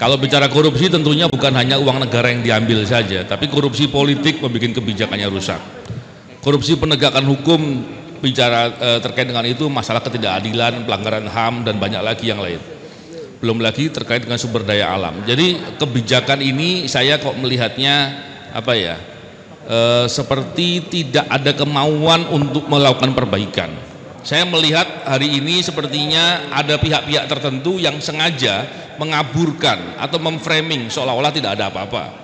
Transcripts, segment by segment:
Kalau bicara korupsi tentunya bukan hanya uang negara yang diambil saja, tapi korupsi politik membuat kebijakannya rusak. Korupsi penegakan hukum bicara terkait dengan itu masalah ketidakadilan, pelanggaran HAM dan banyak lagi yang lain. Belum lagi terkait dengan sumber daya alam. Jadi kebijakan ini saya kok melihatnya seperti tidak ada kemauan untuk melakukan perbaikan. Saya melihat hari ini sepertinya ada pihak-pihak tertentu yang sengaja mengaburkan atau memframing seolah-olah tidak ada apa-apa.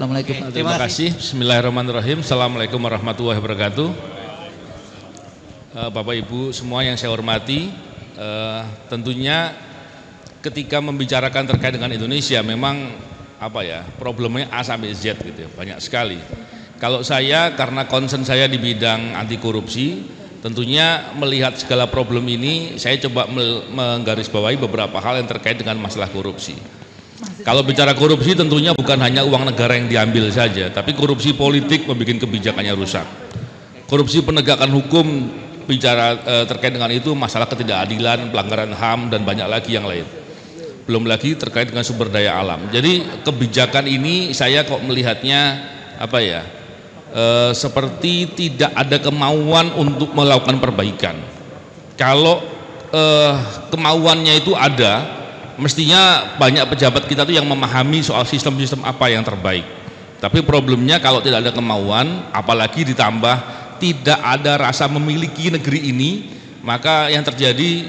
Assalamualaikum. Terima kasih. Bismillahirrahmanirrahim. Assalamualaikum warahmatullahi wabarakatuh. Bapak Ibu semua yang saya hormati, tentunya ketika membicarakan terkait dengan Indonesia memang problemnya A sampai Z gitu ya, banyak sekali. Kalau saya karena concern saya di bidang anti korupsi, tentunya melihat segala problem ini saya coba menggarisbawahi beberapa hal yang terkait dengan masalah korupsi. Kalau bicara korupsi tentunya bukan hanya uang negara yang diambil saja, tapi korupsi politik membuat kebijakannya rusak. Korupsi penegakan hukum bicara terkait dengan itu masalah ketidakadilan, pelanggaran HAM dan banyak lagi yang lain. Belum lagi terkait dengan sumber daya alam. Jadi kebijakan ini saya kok melihatnya seperti tidak ada kemauan untuk melakukan perbaikan. Kalau kemauannya itu ada, mestinya banyak pejabat kita tuh yang memahami soal sistem-sistem apa yang terbaik. Tapi problemnya kalau tidak ada kemauan, apalagi ditambah tidak ada rasa memiliki negeri ini, maka yang terjadi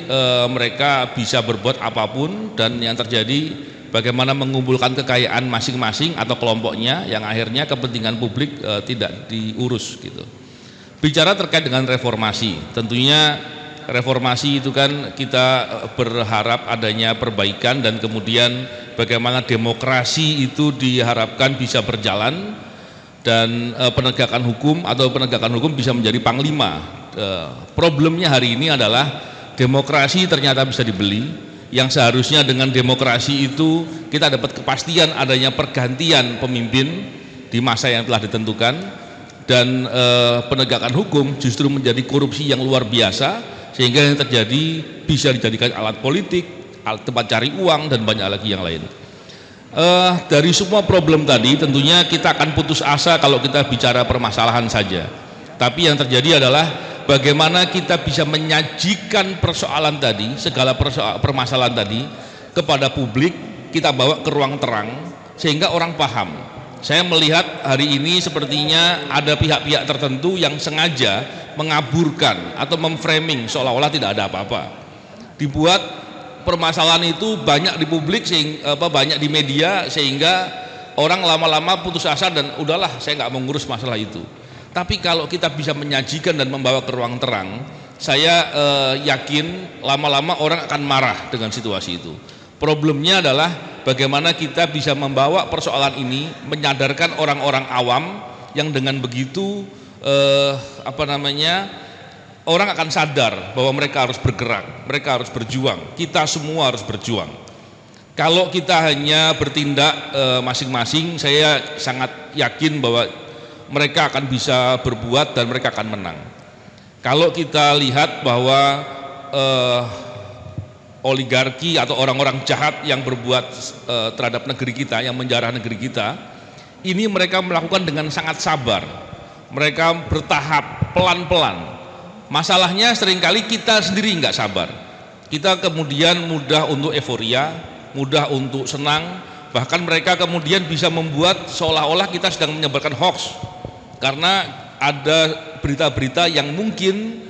mereka bisa berbuat apapun, dan yang terjadi bagaimana mengumpulkan kekayaan masing-masing atau kelompoknya yang akhirnya kepentingan publik tidak diurus gitu. Bicara terkait dengan reformasi, tentunya reformasi itu kan kita berharap adanya perbaikan dan kemudian bagaimana demokrasi itu diharapkan bisa berjalan dan penegakan hukum bisa menjadi panglima. Problemnya hari ini adalah demokrasi ternyata bisa dibeli, yang seharusnya dengan demokrasi itu kita dapat kepastian adanya pergantian pemimpin di masa yang telah ditentukan, dan penegakan hukum justru menjadi korupsi yang luar biasa, sehingga yang terjadi bisa dijadikan alat politik, tempat cari uang dan banyak lagi yang lain. Dari semua problem tadi tentunya kita akan putus asa kalau kita bicara permasalahan saja, tapi yang terjadi adalah bagaimana kita bisa menyajikan persoalan tadi, segala permasalahan tadi kepada publik, kita bawa ke ruang terang sehingga orang paham. Saya melihat hari ini sepertinya ada pihak-pihak tertentu yang sengaja mengaburkan atau memframing seolah-olah tidak ada apa-apa. Dibuat permasalahan itu banyak di publik, banyak di media, sehingga orang lama-lama putus asa dan udahlah saya nggak mengurus masalah itu. Tapi kalau kita bisa menyajikan dan membawa ke ruang terang, saya yakin lama-lama orang akan marah dengan situasi itu. Problemnya adalah bagaimana kita bisa membawa persoalan ini, menyadarkan orang-orang awam yang dengan begitu orang akan sadar bahwa mereka harus bergerak, mereka harus berjuang, kita semua harus berjuang. Kalau kita hanya bertindak masing-masing, saya sangat yakin bahwa mereka akan bisa berbuat dan mereka akan menang. Kalau kita lihat bahwa oligarki atau orang-orang jahat yang berbuat terhadap negeri kita, yang menjarah negeri kita, ini mereka melakukan dengan sangat sabar, mereka bertahap, pelan-pelan. Masalahnya seringkali kita sendiri nggak sabar, Kita kemudian mudah untuk euforia, mudah untuk senang, bahkan mereka kemudian bisa membuat seolah-olah kita sedang menyebarkan hoax karena ada berita-berita yang mungkin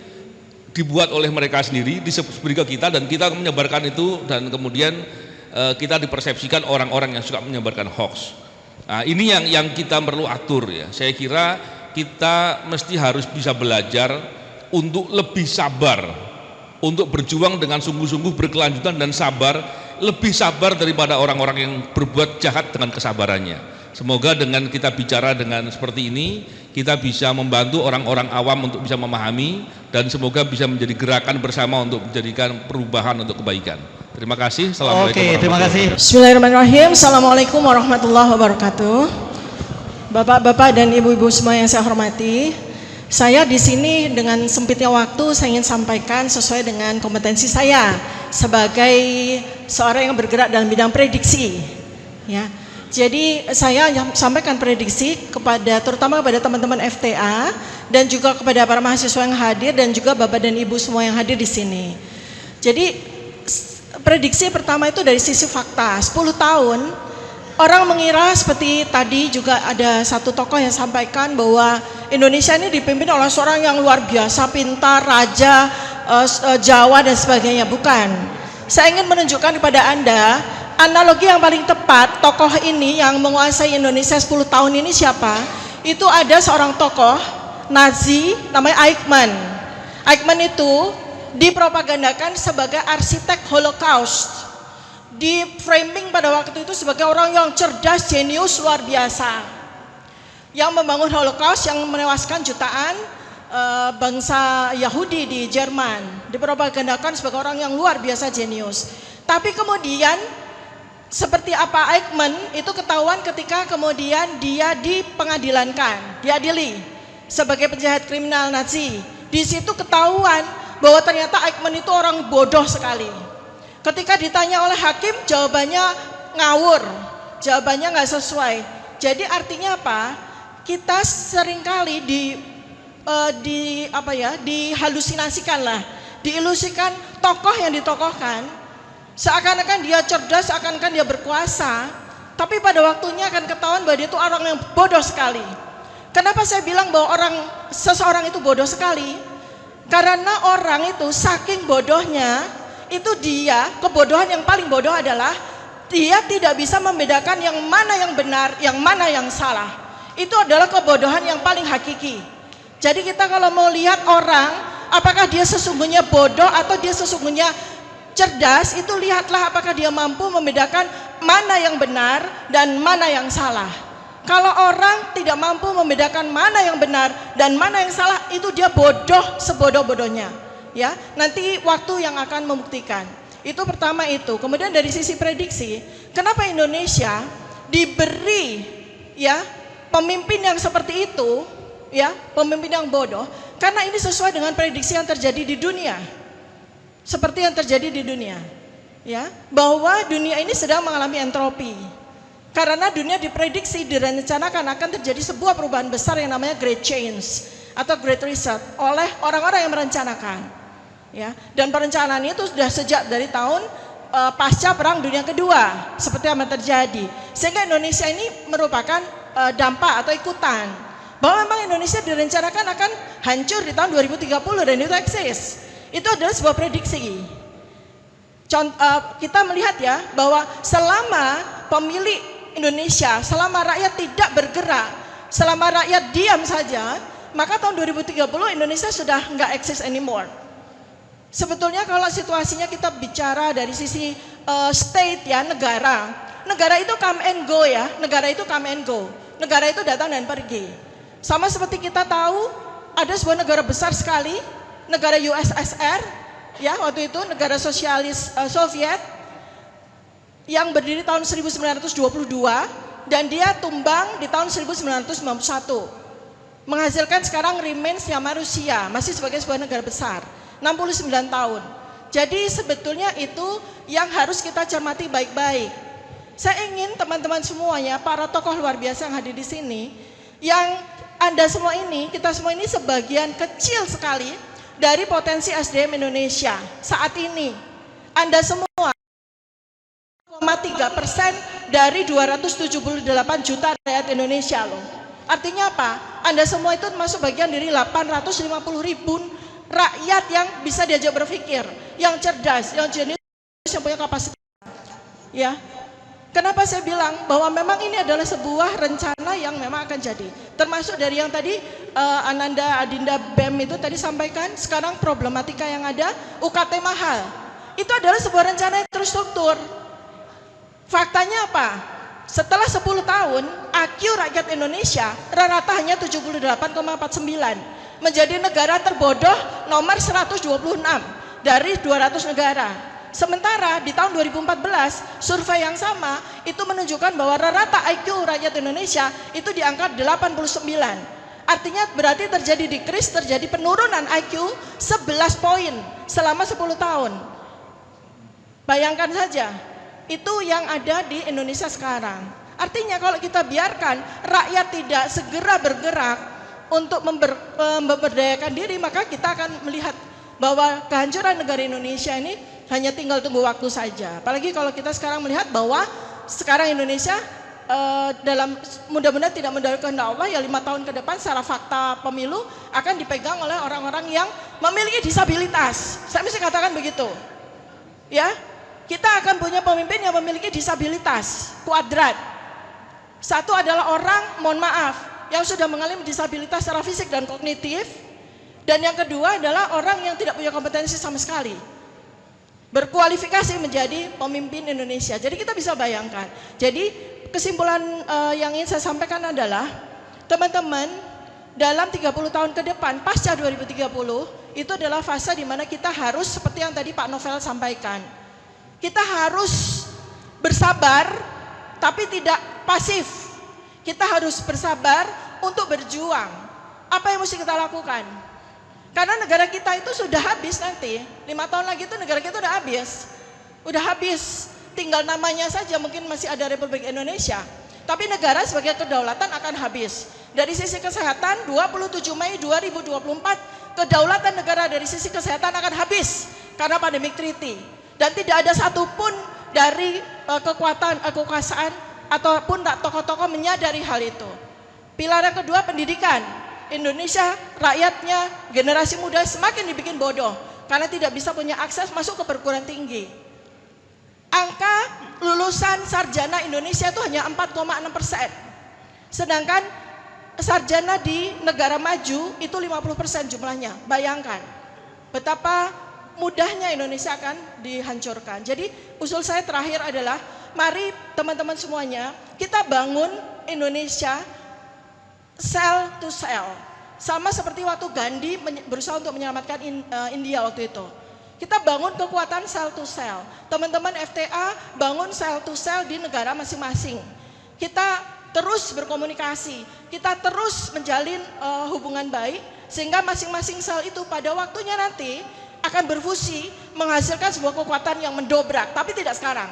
dibuat oleh mereka sendiri, diberi ke kita dan kita menyebarkan itu, dan kemudian kita dipersepsikan orang-orang yang suka menyebarkan hoax. Nah, ini yang kita perlu atur ya. Saya kira kita mesti harus bisa belajar untuk lebih sabar, untuk berjuang dengan sungguh-sungguh, berkelanjutan dan sabar, lebih sabar daripada orang-orang yang berbuat jahat dengan kesabarannya. Semoga dengan kita bicara dengan seperti ini, kita bisa membantu orang-orang awam untuk bisa memahami, dan semoga bisa menjadi gerakan bersama untuk menjadikan perubahan untuk kebaikan. Terima kasih. Assalamualaikum. Oke, terima kasih. Bismillahirrahmanirrahim. Assalamualaikum warahmatullahi wabarakatuh. Bapak-bapak dan ibu-ibu semua yang saya hormati, saya di sini dengan sempitnya waktu saya ingin sampaikan sesuai dengan kompetensi saya sebagai seorang yang bergerak dalam bidang prediksi. Ya, jadi saya sampaikan prediksi kepada terutama kepada teman-teman FTA dan juga kepada para mahasiswa yang hadir dan juga bapak dan ibu semua yang hadir di sini. Jadi prediksi pertama itu dari sisi fakta. 10 tahun orang mengira seperti tadi juga ada satu tokoh yang sampaikan bahwa Indonesia ini dipimpin oleh seorang yang luar biasa, pintar, raja Jawa dan sebagainya. Bukan. Saya ingin menunjukkan kepada Anda analogi yang paling tepat. Tokoh ini yang menguasai Indonesia 10 tahun ini siapa? Itu ada seorang tokoh Nazi namanya Eichmann. Eichmann itu dipropagandakan sebagai arsitek Holocaust, di framing pada waktu itu sebagai orang yang cerdas, jenius, luar biasa, yang membangun Holocaust yang menewaskan jutaan bangsa Yahudi di Jerman. Dipropagandakan sebagai orang yang luar biasa, jenius. Tapi kemudian seperti apa Eichmann itu ketahuan ketika kemudian dia dipengadilankan, diadili sebagai penjahat kriminal Nazi. Di situ ketahuan bahwa ternyata Eichmann itu orang bodoh sekali. Ketika ditanya oleh hakim, jawabannya ngawur, jawabannya nggak sesuai. Jadi artinya apa? Kita seringkali dihalusinasikan lah, diilusikan tokoh yang ditokohkan, seakan-akan dia cerdas, seakan-akan dia berkuasa, tapi pada waktunya akan ketahuan bahwa dia itu orang yang bodoh sekali. Kenapa saya bilang bahwa seseorang itu bodoh sekali? Karena orang itu saking bodohnya, itu dia, kebodohan yang paling bodoh adalah dia tidak bisa membedakan yang mana yang benar, yang mana yang salah. Itu adalah kebodohan yang paling hakiki. Jadi kita kalau mau lihat orang, apakah dia sesungguhnya bodoh atau dia sesungguhnya cerdas, itu lihatlah apakah dia mampu membedakan mana yang benar dan mana yang salah. Kalau orang tidak mampu membedakan mana yang benar dan mana yang salah, itu dia bodoh sebodoh-bodohnya. Ya, nanti waktu yang akan membuktikan. Itu pertama itu. Kemudian dari sisi prediksi, kenapa Indonesia diberi ya pemimpin yang seperti itu, ya, pemimpin yang bodoh? Karena ini sesuai dengan prediksi yang terjadi di dunia. Seperti yang terjadi di dunia, ya, bahwa dunia ini sedang mengalami entropi. Karena dunia diprediksi, direncanakan akan terjadi sebuah perubahan besar yang namanya Great Change atau Great Reset oleh orang-orang yang merencanakan. Ya, dan perencanaan itu sudah sejak dari tahun pasca Perang Dunia Kedua seperti yang terjadi, sehingga Indonesia ini merupakan dampak atau ikutan bahwa memang Indonesia direncanakan akan hancur di tahun 2030 dan itu eksis. Itu adalah sebuah prediksi. Kita melihat ya bahwa selama pemilih Indonesia, selama rakyat tidak bergerak, selama rakyat diam saja, maka tahun 2030 Indonesia sudah nggak eksis anymore. Sebetulnya kalau situasinya kita bicara dari sisi state ya, negara itu come and go ya, negara itu come and go, negara itu datang dan pergi. Sama seperti kita tahu ada sebuah negara besar sekali, negara USSR ya, waktu itu negara sosialis Soviet yang berdiri tahun 1922 dan dia tumbang di tahun 1991, menghasilkan sekarang remains-nya Rusia, masih sebagai sebuah negara besar. 69 tahun. Jadi sebetulnya itu yang harus kita cermati baik-baik. Saya ingin teman-teman semuanya, para tokoh luar biasa yang hadir di sini, yang Anda semua ini, kita semua ini sebagian kecil sekali dari potensi SDM Indonesia saat ini. Anda semua 0,3% dari 278 juta rakyat Indonesia loh. Artinya apa? Anda semua itu masuk bagian dari 850 ribu rakyat yang bisa diajak berpikir, yang cerdas, yang jenius, yang punya kapasitas. Ya, kenapa saya bilang bahwa memang ini adalah sebuah rencana yang memang akan jadi. Termasuk dari yang tadi Ananda Adinda BEM itu tadi sampaikan, sekarang problematika yang ada UKT mahal. Itu adalah sebuah rencana yang terstruktur. Faktanya apa? Setelah 10 tahun, IQ rakyat Indonesia rata-rata hanya 78,49, menjadi negara terbodoh nomor 126 dari 200 negara. Sementara di tahun 2014, survei yang sama itu menunjukkan bahwa rata-rata IQ rakyat Indonesia itu di angka 89. Artinya berarti terjadi decrease, terjadi penurunan IQ 11 poin selama 10 tahun. Bayangkan saja, itu yang ada di Indonesia sekarang. Artinya kalau kita biarkan rakyat tidak segera bergerak untuk memberdayakan diri, maka kita akan melihat bahwa kehancuran negara Indonesia ini hanya tinggal tunggu waktu saja. Apalagi kalau kita sekarang melihat bahwa sekarang Indonesia dalam mudah-mudahan tidak mendapat kehendak Allah, ya 5 tahun ke depan secara fakta pemilu akan dipegang oleh orang-orang yang memiliki disabilitas. Saya mesti katakan begitu. Ya, kita akan punya pemimpin yang memiliki disabilitas kuadrat. Satu adalah orang, mohon maaf, yang sudah mengalami disabilitas secara fisik dan kognitif. Dan yang kedua adalah orang yang tidak punya kompetensi sama sekali, berkualifikasi menjadi pemimpin Indonesia. Jadi kita bisa bayangkan. Jadi kesimpulan yang ingin saya sampaikan adalah, teman-teman, dalam 30 tahun ke depan, pasca 2030, itu adalah fase di mana kita harus, seperti yang tadi Pak Novel sampaikan, kita harus bersabar, tapi tidak pasif. Kita harus bersabar untuk berjuang. Apa yang mesti kita lakukan? Karena negara kita itu sudah habis nanti. 5 tahun lagi itu negara kita udah habis. Udah habis. Tinggal namanya saja mungkin masih ada Republik Indonesia. Tapi negara sebagai kedaulatan akan habis. Dari sisi kesehatan, 27 Mei 2024, kedaulatan negara dari sisi kesehatan akan habis karena pandemic treaty. Dan tidak ada satupun dari kekuasaan ataupun tokoh-tokoh menyadari hal itu. Pilar yang kedua, pendidikan. Indonesia, rakyatnya, generasi muda semakin dibikin bodoh karena tidak bisa punya akses masuk ke perguruan tinggi. Angka lulusan sarjana Indonesia itu hanya 4,6%. Sedangkan sarjana di negara maju itu 50% jumlahnya. Bayangkan betapa mudahnya Indonesia akan dihancurkan. Jadi usul saya terakhir adalah, mari teman-teman semuanya kita bangun Indonesia cell to cell. Sama seperti waktu Gandhi berusaha untuk menyelamatkan India waktu itu. Kita bangun kekuatan cell to cell. Teman-teman FTA bangun cell to cell di negara masing-masing. Kita terus berkomunikasi, kita terus menjalin hubungan baik, sehingga masing-masing sel itu pada waktunya nanti akan berfusi menghasilkan sebuah kekuatan yang mendobrak. Tapi tidak sekarang,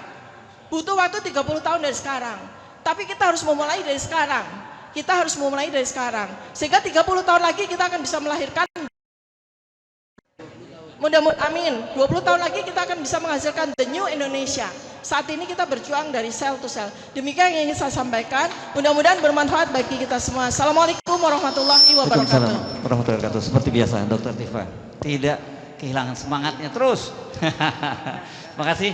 butuh waktu 30 tahun dari sekarang. Tapi kita harus memulai dari sekarang. Kita harus memulai dari sekarang, sehingga 30 tahun lagi kita akan bisa melahirkan, mudah-mudahan, amin, 20 tahun lagi kita akan bisa menghasilkan the new Indonesia. Saat ini kita berjuang dari sel to sel. Demikian yang ingin saya sampaikan, mudah-mudahan bermanfaat bagi kita semua. Assalamualaikum warahmatullahi wabarakatuh. Waalaikumsalam warahmatullahi wabarakatuh. Seperti biasa, Dr. Tifa tidak kehilangan semangatnya terus. Terima kasih.